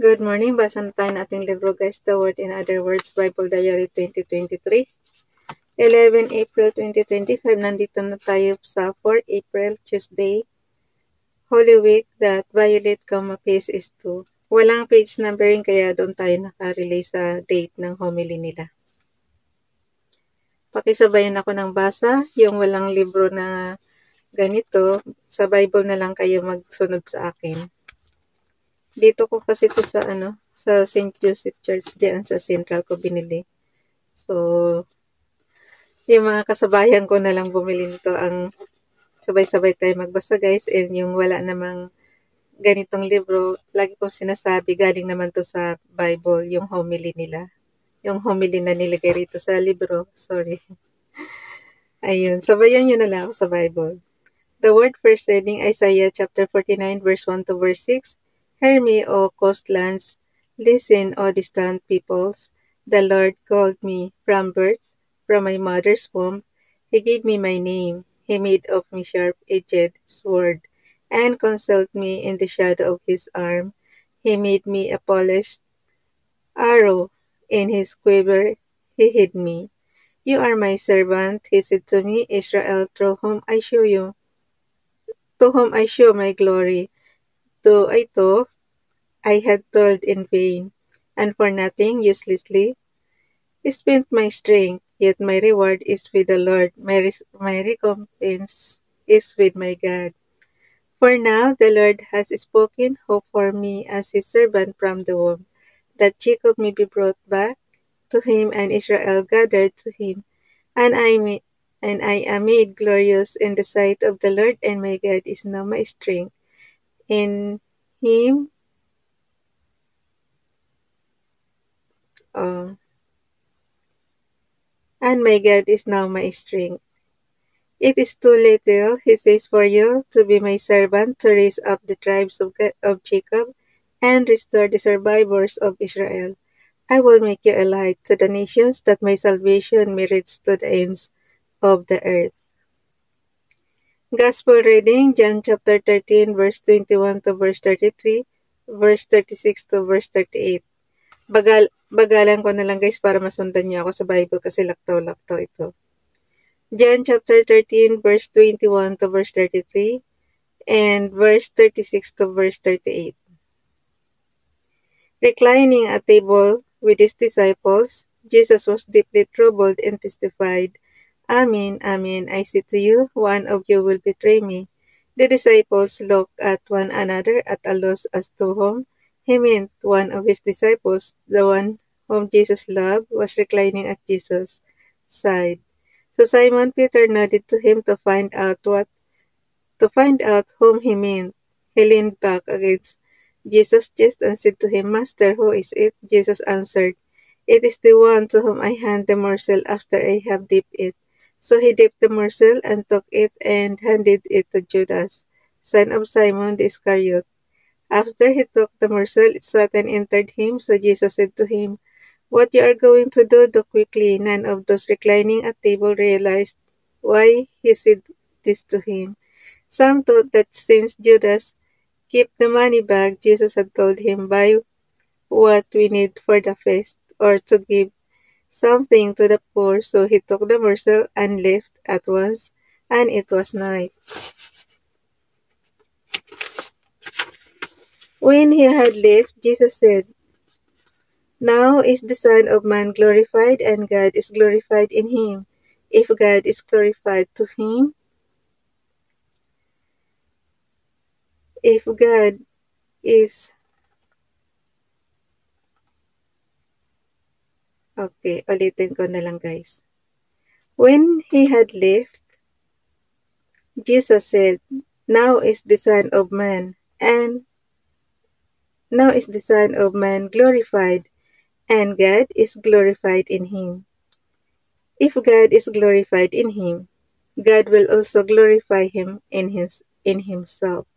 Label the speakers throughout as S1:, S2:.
S1: Good morning. Basa na tayo ng ating libro guys, The Word in Other Words, Bible Diary 2023. 11 April 2025, nandito na tayo sa 4 April, Tuesday, Holy Week, that Violet, Pace is 2. Walang page numbering kaya doon tayo nakarelay sa date ng homily nila. Pakisabayan ako ng basa, yung walang libro na ganito, sa Bible na lang kayo magsunod sa akin. Dito ko kasi ito sa St. Joseph Church diyan sa Central ko binili. So, yung mga kasabayan ko na lang bumili nito ang sabay-sabay tayo magbasa guys, and yung wala namang ganitong libro, lagi kong sinasabi galing naman to sa Bible, yung homily nila. Yung homily na nilagay rito sa libro, sorry. Ayun, sabayan nyo na lang ako sa Bible. The word first reading, Isaiah chapter 49 verse 1 to verse 6. Hear me, O coastlands, listen, O distant peoples. The Lord called me from birth, from my mother's womb. He gave me my name. He made of me sharp-edged sword, and concealed me in the shadow of his arm. He made me a polished arrow. In his quiver he hid me. You are my servant, he said to me, Israel, through whom I show you, to whom I show my glory. Though I thought I had toiled in vain, and for nothing uselessly spent my strength, yet my reward is with the Lord, my recompense is with my God. For now the Lord has spoken hope for me as his servant from the womb, that Jacob may be brought back to him and Israel gathered to him, and I am made glorious in the sight of the Lord, and my God is now my strength. In him and my God is now my strength. It is too little, he says, for you to be my servant, to raise up the tribes of Jacob and restore the survivors of Israel. I will make you a light to the nations, that my salvation may reach to the ends of the earth. Gospel reading, John chapter 13, verse 21 to verse 33, verse 36 to verse 38. Bagalan ko na lang guys para masundan niyo ako sa Bible kasi laktaw-laktaw ito. John chapter 13 verse 21 to verse 33 and verse 36 to verse 38. Reclining at table with his disciples, Jesus was deeply troubled and testified, Amen, amen, I say to you, one of you will betray me. The disciples looked at one another at a loss as to whom he meant. One of his disciples, the one whom Jesus loved, was reclining at Jesus' side. So Simon Peter nodded to him to find out whom he meant. He leaned back against Jesus' chest and said to him, Master, who is it? Jesus answered, It is the one to whom I hand the morsel after I have dipped it. So he dipped the morsel and took it and handed it to Judas, son of Simon the Iscariot. After he took the morsel, Satan entered him, so Jesus said to him, What you are going to do quickly. None of those reclining at table realized why he said this to him. Some thought that since Judas kept the money bag, Jesus had told him, Buy what we need for the feast, or to give something to the poor. So he took the morsel and left at once, and it was night. When he had left, Jesus said, Now is the Son of Man glorified, and God is glorified in him. If God is glorified to him, if God is... Okay, ulitin ko na lang guys. When he had left, Jesus said, Now is the Son of Man, and now is the Son of Man glorified, and God is glorified in him. If God is glorified in him, God will also glorify him in himself,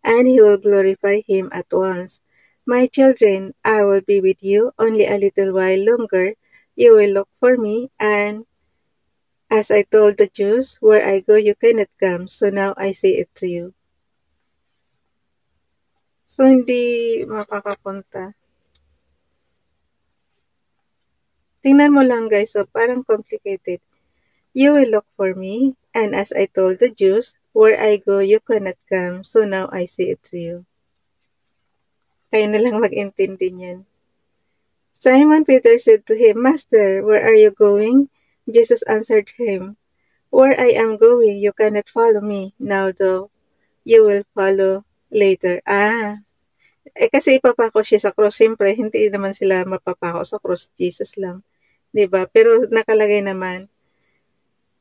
S1: and he will glorify him at once. My children, I will be with you only a little while longer. You will look for me, and as I told the Jews, where I go you cannot come, so now I say it to you. So, hindi makakapunta. Tingnan mo lang guys, so parang complicated. You will look for me, and as I told the Jews, where I go you cannot come, so now I say it to you. Kayo na lang mag-intindi niyan. Simon Peter said to him, Master, where are you going? Jesus answered him, Where I am going, you cannot follow me now, though you will follow later. Kasi ipapako siya sa cross. Siyempre, hindi naman sila mapapako sa cross. Jesus lang. 'Di ba? Pero nakalagay naman,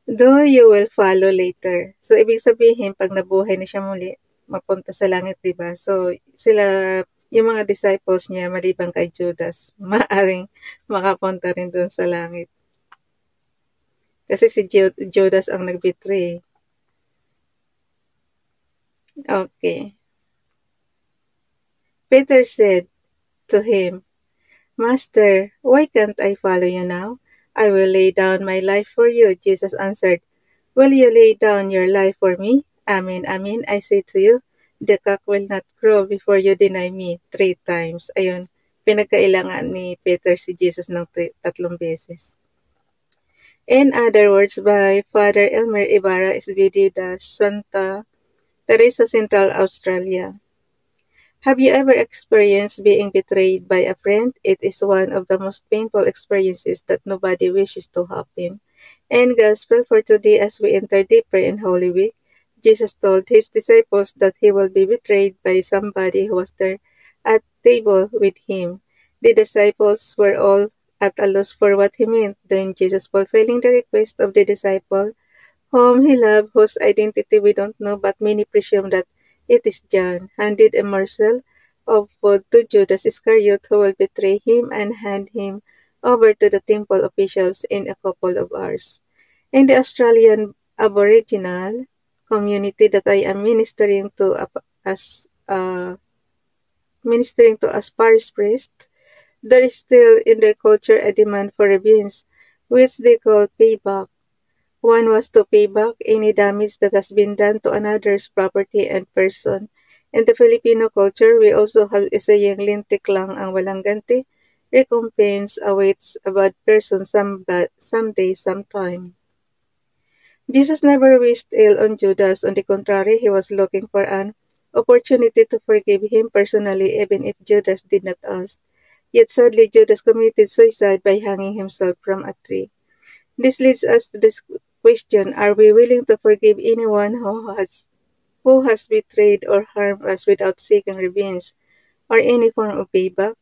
S1: though you will follow later. So, ibig sabihin, pag nabuhay na siya muli, mapunta sa langit, 'di ba? So, sila, yung mga disciples niya, maliban kay Judas, maaring makapunta rin doon sa langit. Kasi si Judas ang nag-betray. Okay. Peter said to him, Master, why can't I follow you now? I will lay down my life for you. Jesus answered, Will you lay down your life for me? Amen, amen, I say to you, the cock will not crow before you deny me 3 times. Ayun, pinagkailangan ni Peter si Jesus ng 3 beses. In other words, by Father Elmer Ibarra, SVD, Santa Teresa, Central Australia. Have you ever experienced being betrayed by a friend? It is one of the most painful experiences that nobody wishes to happen. In Gospel for today, as we enter deeper in Holy Week, Jesus told his disciples that he will be betrayed by somebody who was there at table with him. The disciples were all at a loss for what he meant. Then Jesus, fulfilling the request of the disciple, whom he loved, whose identity we don't know, but many presume that it is John, handed a morsel of food to Judas Iscariot, who will betray him and hand him over to the temple officials in a couple of hours. In the Australian Aboriginal community that I am ministering to as parish priest, there is still in their culture a demand for revenge, which they call payback. One was to pay back any damage that has been done to another's property and person. In the Filipino culture, we also have a saying, lintik lang ang walang ganti. Recompense awaits a bad person someday, sometime. Jesus never wished ill on Judas. On the contrary, he was looking for an opportunity to forgive him personally, even if Judas did not ask. Yet sadly, Judas committed suicide by hanging himself from a tree. This leads us to this question, are we willing to forgive anyone who has betrayed or harmed us without seeking revenge or any form of payback?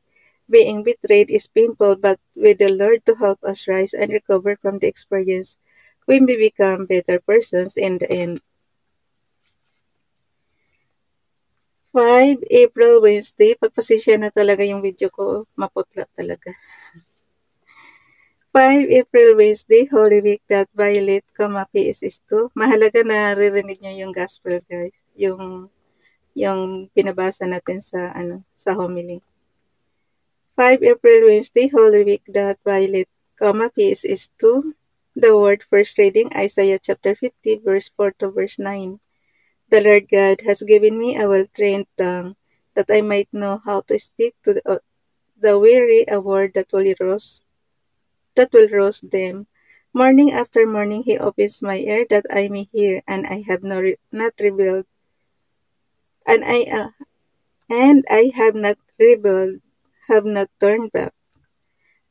S1: Being betrayed is painful, but with the Lord to help us rise and recover from the experience, we may become better persons in the end. 5 April Wednesday, pagpasensya na talaga yung video ko, maputla talaga. 5 April Wednesday, Holy Week, Violet, PSS2. Mahalaga na naririnig nyo yung gospel, guys. Yung pinabasa natin sa homily. 5 April Wednesday, Holy Week, Violet, PSS2. The word first reading, Isaiah chapter 50, verse 4 to verse 9. The Lord God has given me a well-trained tongue, that I might know how to speak to the weary a word that will rouse them. Morning after morning he opens my ear that I may hear, and I have not rebelled. And I have not rebelled, have not turned back.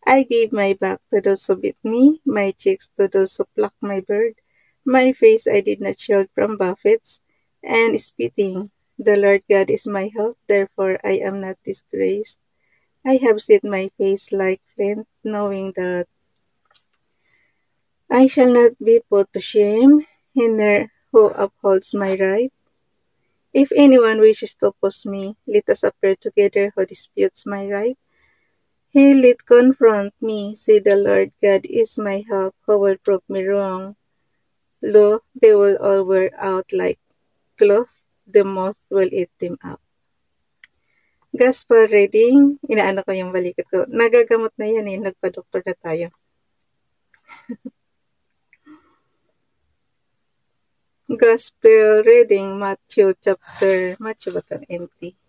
S1: I gave my back to those who beat me, my cheeks to those who plucked my beard. My face I did not shield from buffets and spitting. The Lord God is my help, therefore I am not disgraced. I have set my face like flint, knowing that I shall not be put to shame, he who upholds my right. If anyone wishes to oppose me, let us appear together who disputes my right. He let confront me, say the Lord God is my help, who will prove me wrong. Lo, they will all wear out like cloth, the moth will eat them up. Gospel reading, inaano ko yung balikat ko. Nagagamot na yan eh, nagpa-doktor na tayo. Gospel reading, Matthew ba ito? Empty.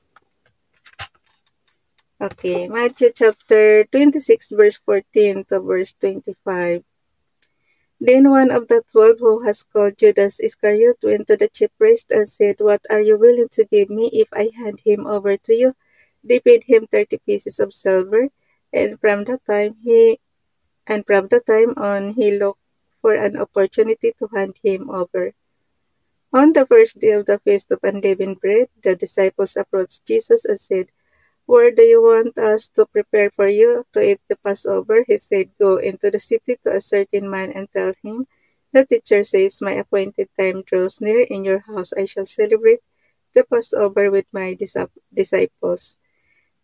S1: Okay, Matthew chapter 26, verse 14 to verse 25. Then one of the 12, who was called Judas Iscariot, went to the chief priest and said, "What are you willing to give me if I hand him over to you?" They paid him 30 pieces of silver, and from the time on he looked for an opportunity to hand him over. On the first day of the feast of unleavened bread, the disciples approached Jesus and said, "Where do you want us to prepare for you to eat the Passover?" He said, "Go into the city to a certain man and tell him, 'The teacher says, my appointed time draws near. In your house I shall celebrate the Passover with my disciples.'"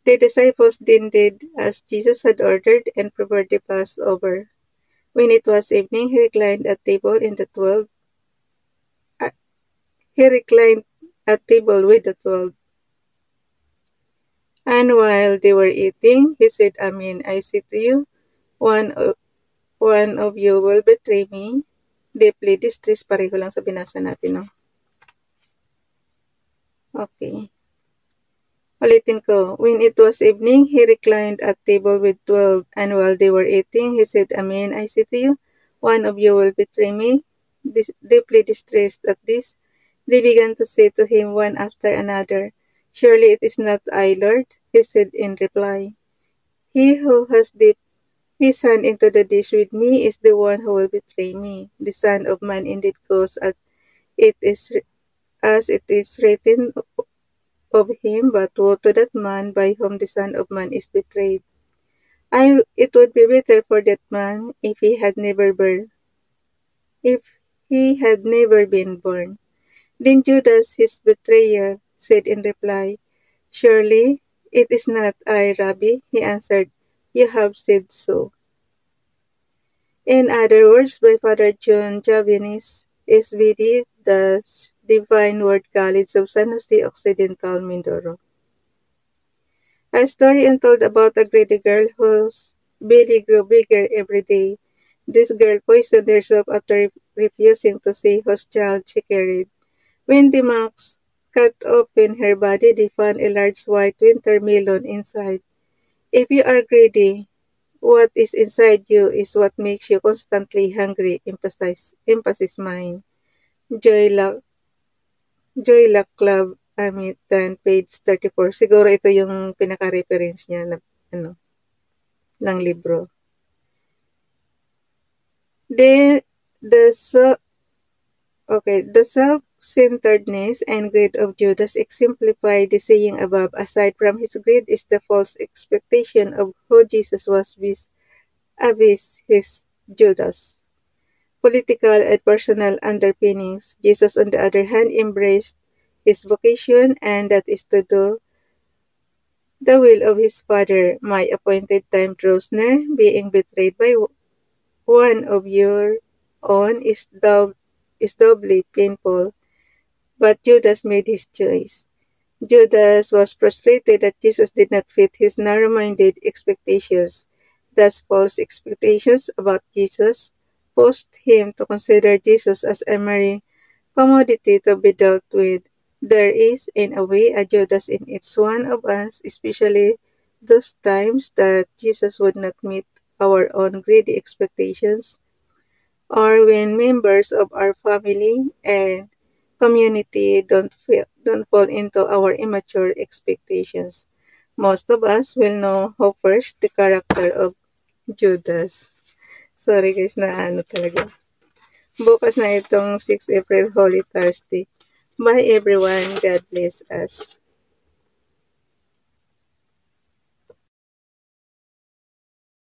S1: The disciples then did as Jesus had ordered and prepared the Passover. When it was evening, uh, he reclined at table with the 12. And while they were eating, he said, "Amen, I say to you, one of, one of you will betray me." Deeply distressed, pareho lang sa binasa natin, no? Okay. Ulitin ko. When it was evening, he reclined at table with 12, and while they were eating, he said, "Amen, I say to you, one of you will betray me." Deeply distressed at this, they began to say to him one after another, "Surely it is not I, Lord." He said in reply, "He who has dipped his hand into the dish with me is the one who will betray me. The Son of Man indeed goes as it is written of him, but woe to that man by whom the Son of Man is betrayed. It would be better for that man if he had never been born." Then Judas, his betrayer, said in reply, "Surely it is not I, Rabbi." He answered, "You have said so." In other words, by Father John Javinis, SVD, the Divine Word College of San Jose Occidental, Mindoro. A story untold about a greedy girl whose belly grew bigger every day. This girl poisoned herself after refusing to say whose child she carried. When the monks cut open her body, they found a large white winter melon inside. If you are greedy, what is inside you is what makes you constantly hungry, emphasis mine. Joy Luck, Joy Luck Club, Amitan, page 34. Siguro ito yung pinaka-reference niya na, ng libro. The self-centeredness and greed of Judas exemplify the saying above. Aside from his greed is the false expectation of who Jesus was vis his Judas. Political and personal underpinnings. Jesus, on the other hand, embraced his vocation, and that is to do the will of his Father. My appointed time draws near. Being betrayed by one of your own is doubly painful. But Judas made his choice. Judas was frustrated that Jesus did not fit his narrow-minded expectations. Thus, false expectations about Jesus forced him to consider Jesus as a mere commodity to be dealt with. There is, in a way, a Judas in each one of us, especially those times that Jesus would not meet our own greedy expectations, or when members of our family and community don't fall into our immature expectations. Most of us will know how first the character of Judas. Sorry guys, na talaga. Bukas na itong 6 April Holy Thursday. Bye everyone. God bless us.